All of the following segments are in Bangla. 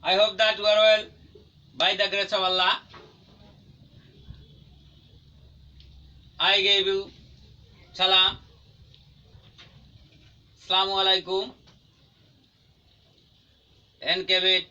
I hope that you are well by the grace of Allah. I gave you salam. Assalamu alaikum. NKBit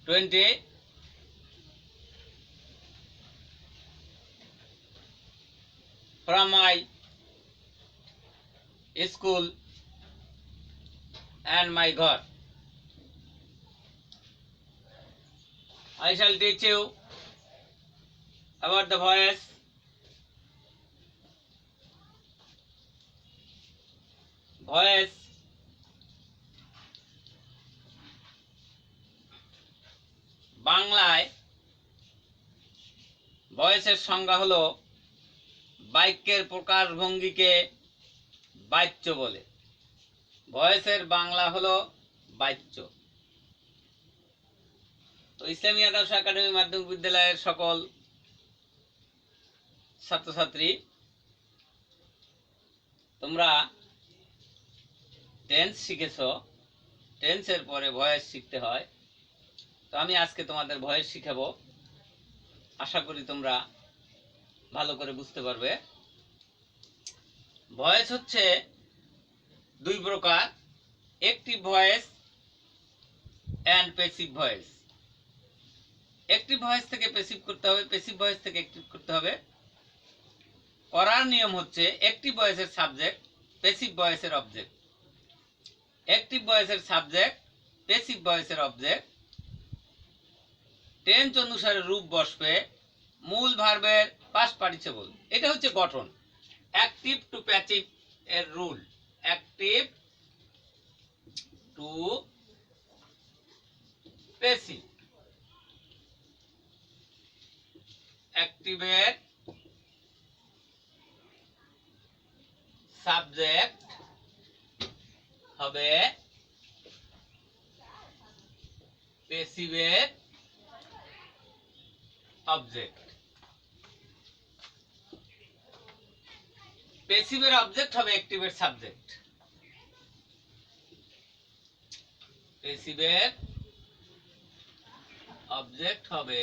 20 from my school and my God. I shall teach you about the voice. Voice বাংলায় ভয়েসের সংজ্ঞা হলো বাক্যের প্রকাশভঙ্গিকে বাচ্য বলে। ভয়েসের বাংলা হলো বাচ্য। তো ইসলামী আদর্শ একাডেমি মাধ্যমিক বিদ্যালয়ের সকল ছাত্রছাত্রী, তোমরা টেন্স শিখেছো। টেন্সের পরে ভয়েস শিখতে হয়। তো আমি আজকে তোমাদের ভয়েস শিখাবো। আশা করি তোমরা ভালো করে বুঝতে পারবে। ভয়েস হচ্ছে দুই প্রকার, active voice and passive voice. Active voice থেকে প্যাসিভ করতে হবে, প্যাসিভ ভয়েস থেকে অ্যাক্টিভ করতে হবে। করার নিয়ম হচ্ছে অ্যাক্টিভ ভয়েসের সাবজেক্ট, প্যাসিভ ভয়েসের অবজেক্ট। অ্যাক্টিভ ভয়েসের সাবজেক্ট, প্যাসিভ ভয়েসের অবজেক্ট। টেন্স অনুসারে রূপ বসবে, মূল ভার্বের পাস্ট পার্টিসিপল। এটা হচ্ছে গঠন। অ্যাক্টিভ টু প্যাসিভ এর রুল। Active to passive. অ্যাক্টিভের সাবজেক্ট হবে প্যাসিভের অবজেক্ট। প্যাসিভের অবজেক্ট হবে অ্যাক্টিভের সাবজেক্ট। প্যাসিভের অবজেক্ট হবে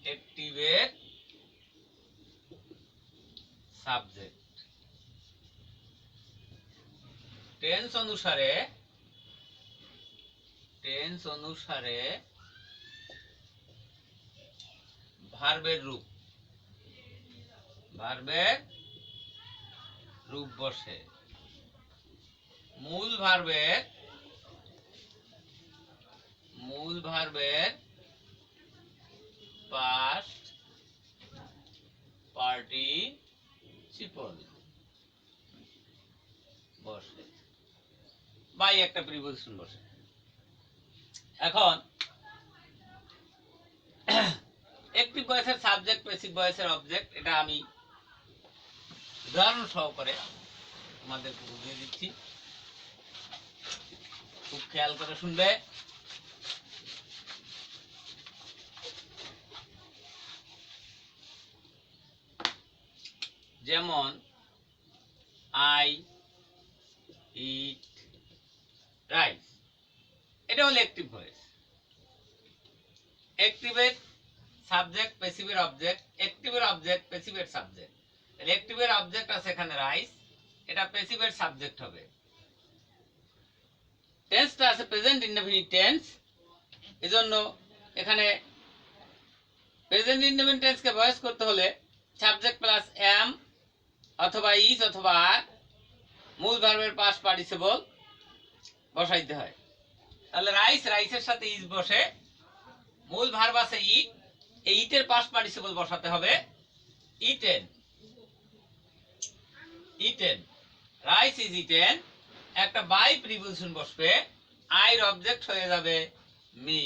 অ্যাক্টিভের সাবজেক্ট। টেন্স অনুসারে ভার্বের রূপ বসে। মূল ভার্বের পাস্ট পার্টিসিপল বসে, বাই একটা প্রিপোজিশন বসে। এখন অ্যাক্টিভ ভয়েসের সাবজেক্ট, প্যাসিভ ভয়েসের অবজেক্ট, এটা আমি উদাহরণ সহকারে তোমাদেরকে বুঝিয়ে দিচ্ছি। খুব খেয়াল করে শুনবে। যেমন আই ইট রাইস, এটা হলো অ্যাক্টিভ ভয়েস। অ্যাক্টিভের সাবজেক্ট, প্যাসিভের অবজেক্ট, অ্যাক্টিভের অবজেক্ট, প্যাসিভের সাবজেক্ট। তাহলে অ্যাক্টিভের অবজেক্ট আছে এখানে রাইস, এটা প্যাসিভের সাবজেক্ট হবে। টেন্সটা আছে প্রেজেন্ট ইনডেফিনিট টেন্স, এজন্য এখানে প্রেজেন্ট ইনডেফিনিট টেন্সকে ভয়েস করতে হলে সাবজেক্ট প্লাস এম অথবা ইজ অথবা আর, মূল ভার্বের পাস্ট পার্টিসিপল বসাইতে হয়। তাহলে রাইসের সাথে ইজ বসে, মূল ভার্ব আছে ইট, এই ইটের পাস্ট পার্টিসিপল বসাতে হবে ইটেন। রাইস ইজ ইটেন, একটা বাই প্রিপোজিশন বসবে, আইর অবজেক্ট হয়ে যাবে মি।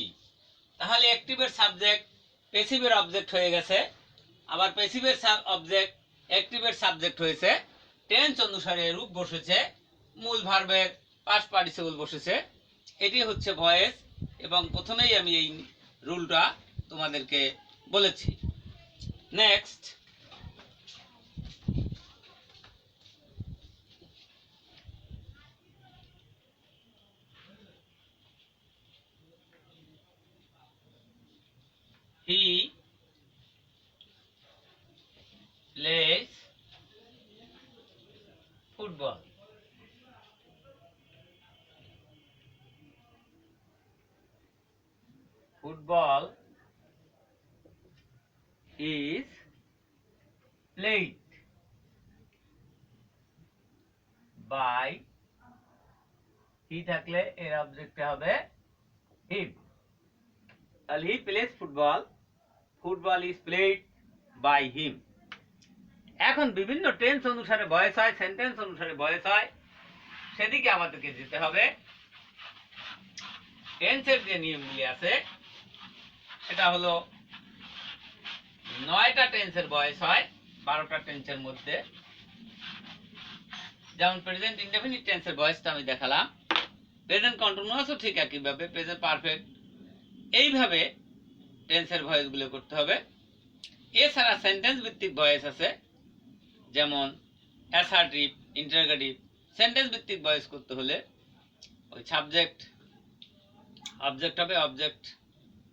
তাহলে অ্যাক্টিভের সাবজেক্ট প্যাসিভের অবজেক্ট হয়ে গেছে, আবার প্যাসিভের অবজেক্ট অ্যাক্টিভের সাবজেক্ট হয়েছে। টেন্স অনুসারে রূপ বসেছে, মূল ভার্বের পাস্ট পার্টিসিপল বসেছে। এটি হচ্ছে ভয়েস, এবং প্রথমেই আমি এই রুলটা তোমাদেরকে বলেছি। Next, football. Football is played by he থাকলে এর অবজেক্ট হবে him। তাহলে he plays football, football is played by him। এখন বিভিন্ন টেন্স অনুসারে ভয়েস হয়, সেন্টেন্স অনুসারে ভয়েস হয়, সেদিকে আমাদেরকে যেতে হবে। টেন্সের যে নিয়মগুলি আছে এটা হলো 9টা টেন্সের ভয়েস হয় 12টা টেন্সের মধ্যে। যেমন প্রেজেন্ট ইনডেফিনিট টেন্সের ভয়েসটা আমি দেখালাম, প্রেজেন্ট কন্টিনিউয়াসও ঠিক একইভাবে, প্রেজেন্ট পারফেক্ট, এইভাবে টেন্সের ভয়েসগুলো করতে হবে। এছাড়া সেন্টেন্স ভিত্তিক ভয়েস আছে, যেমন অ্যাসার্টিভ, ইন্টারোগেটিভ। সেন্টেন্স ভিত্তিক ভয়েস করতে হলে ওই সাবজেক্ট অবজেক্ট হবে, অবজেক্ট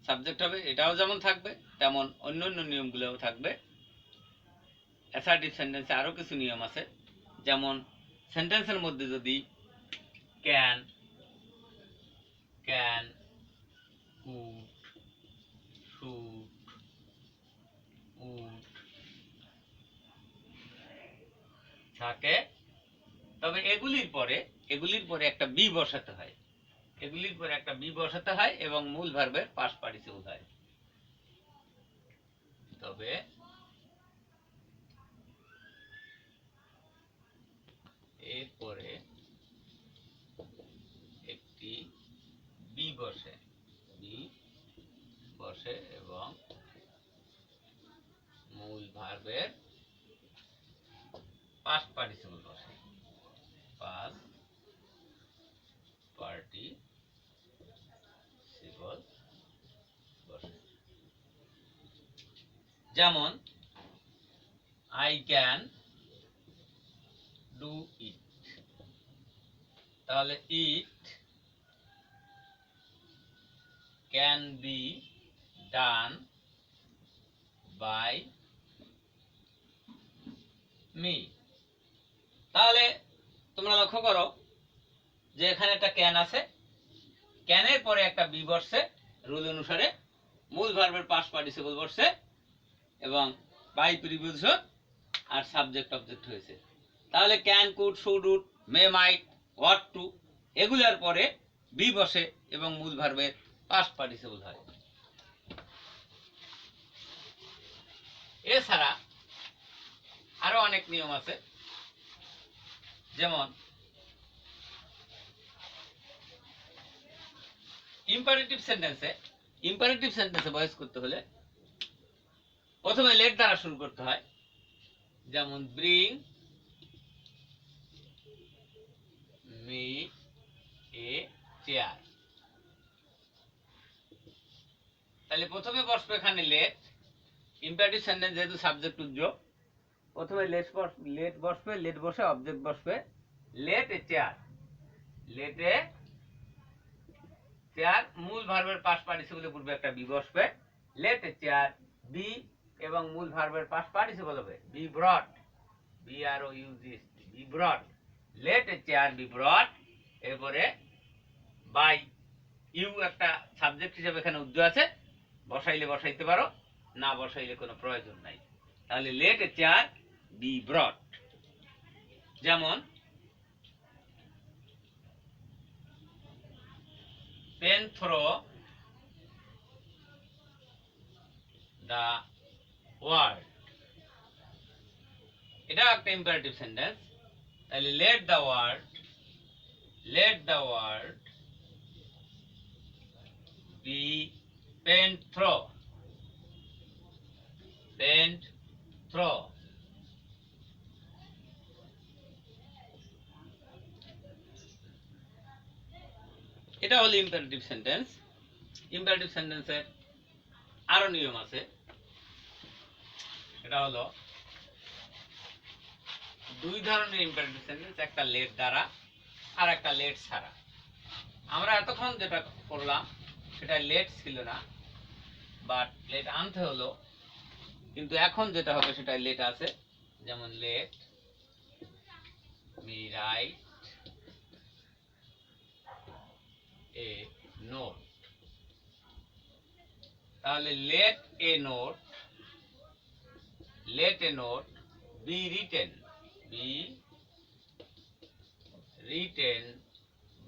সাবজেক্ট হবে, এটাও যেমন থাকবে তেমন অন্য অন্য নিয়মগুলোও থাকবে। অ্যাসার্টিভ সেন্টেন্সে আরও কিছু নিয়ম আছে, যেমন সেন্টেন্সের মধ্যে যদি ক্যান, কুড, শুড, উড থাকে, তবে এগুলির পরে একটা বি বসাতে হয়, এবং মূল ভার্বের পাস্ট পার্টিসিপল হয়। তবে এরপরে একটি বি বসে এবং মূল ভার্বের পাস্ট পার্টিসিপল বসে, যেমন আই ক্যান ডু ইট। তাহলে it can be done by me. তাহলে তোমরা লক্ষ্য করো যে এখানে একটা ক্যান আছে, ক্যানের পরে একটা বি বসছে রুল অনুসারে, মূল ভার্বের পাস্ট পার্টিসিপল বসছে এবং বাই প্রিপোজিশন আর সাবজেক্ট অবজেক্ট হয়েছে। তাহলে can, could, should, would, may, might, ought to এগুলোর পরে বি বসে এবং মূল ভার্বের পাস্ট পার্টিসিপল হয়। এছাড়া আরো অনেক নিয়ম আছে, যেমন ইম্পারেটিভ সেন্টেন্সে ভয়েস করতে হলে প্রথমে লেট দ্বারা শুরু করতে হয়, যেমন ব্রিং মি এ চেয়ার। তাহলে প্রথমে বসবে এখানে লেট, ইম্পারেটিভ সেন্টেন্স যেহেতু সাবজেক্ট উজ্জ্ব, প্রথমে লেট বসে অবজেক্ট বসবে, লেট এ চেয়ার, মূল ভার্বের পাস্ট পার্টিসিপলের পূর্বে একটা বি বসবে, লেট এ চেয়ার বি, এবং মূল ভার্বের পাস্ট পার্টিসিপল হবে be brought, be brought, let a chair be brought. এরপরে বাই ইউ একটা সাবজেক্ট হিসেবে এখানে উজ্জ্ব আছে, বসাইলে বসাইতে পারো, না বসাইলে কোনো প্রয়োজন নাই। তাহলে let a chair be brought. যেমন পেন থ্রো দা ওয়ার্ল্ড, এটা একটা ইম্পারেটিভ সেন্টেন্স। তাহলে let the world be paint throw, এটা হলো ইম্পারেটিভ সেন্টেন্স। ইম্পারেটিভ সেন্টেন্সের আরো নিয়ম আছে, এটা হলো দুই ধরনের ইম্পারেটিভ সেন্টেন্স, একটা লেট দ্বারা আর একটা লেট ছাড়া। আমরা এতক্ষণ যেটা করলাম সেটা লেট ছিল না, বাট লেট আনতে হলো, কিন্তু এখন যেটা হবে সেটা লেট আছে। যেমন late me write a note. তাহলে let a note be written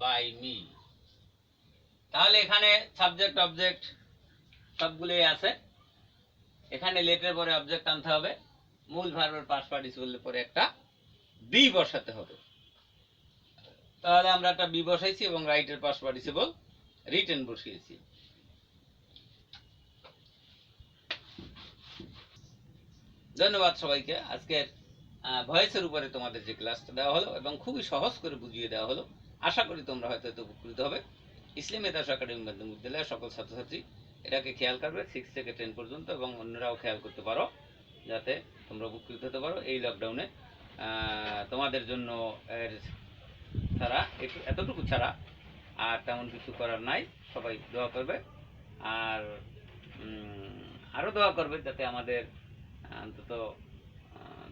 by me. তাহলে এখানে সাবজেক্ট অবজেক্ট সবগুলোই আছে। এখানে লেটের পরে অবজেক্ট আনতে হবে, মূল ভার্বের পাস্ট পার্টিসিপলের পরে একটা বি বসাতে হবে। তাহলে আমরা একটা বি বসাইছি এবং রাইটের পাস্ট পার্টিসিপল রিটেন বসিয়েছি। ধন্যবাদ সবাইকে। আজকের ভয়েসের উপরে তোমাদের যে ক্লাসটা দেওয়া হলো এবং খুবই সহজ করে বুঝিয়ে দেওয়া হলো, আশা করি তোমরা হয়তো এতে উপকৃত হবে। ইসলামী মেধাস একাডেমি মাধ্যমিক বিদ্যালয়ের সকল ছাত্রছাত্রী এটাকে খেয়াল করবে 6 থেকে 10 পর্যন্ত, এবং অন্যরাও খেয়াল করতে পারো যাতে তোমরা উপকৃত হতে পারো এই লকডাউনে। তোমাদের জন্য ছাড়া এতটুকু ছাড়া আর তেমন কিছু করার নাই। সবাই দোয়া করবে, আর আরও দোয়া করবে যাতে আমাদের অন্তত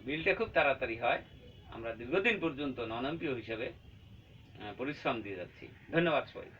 বিলটা খুব তাড়াতাড়ি হয়। আমরা দীর্ঘদিন পর্যন্ত নন এমপিও হিসেবে পরিশ্রম দিয়ে যাচ্ছি। ধন্যবাদ সবাই।